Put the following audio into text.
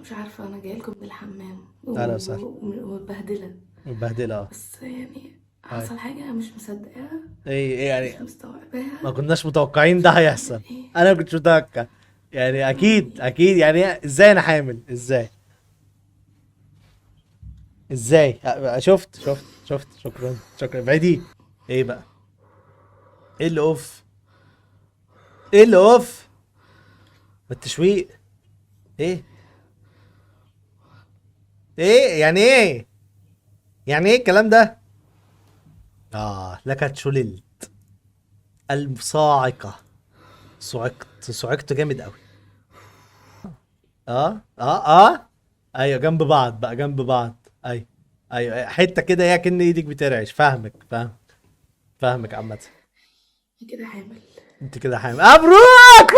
مش عارفة أنا جاية لكم من الحمام اهلا وسهلا. ومتبهدلة. مبهدله اه. بس يعني هاي. حصل حاجة أنا مش مصدقاها، ايه مش يعني؟ ما مستوعباها، كناش متوقعين مش ده عارفة هيحصل. أعمل إيه. انا ما كنتش متوقع. يعني اكيد يعني اكيد، يعني ازاي انا حامل ازاي؟ ازاي؟ شفت شكرا شكرا بعيدي. ايه بقى؟ ايه اللي اوف؟ ايه اللي اوف؟ بالتشويق؟ ايه؟ ايه يعني ايه؟ يعني ايه الكلام ده؟ اه لك شلل الصاعقة. صعقت جامد قوي. اه. ايوه جنب بعض بقى، جنب بعض. ايوه ايوه حته كده يا كأن ايدك بترعش. فاهمك عامه. كده حامل. انت كده حامل. مبروك.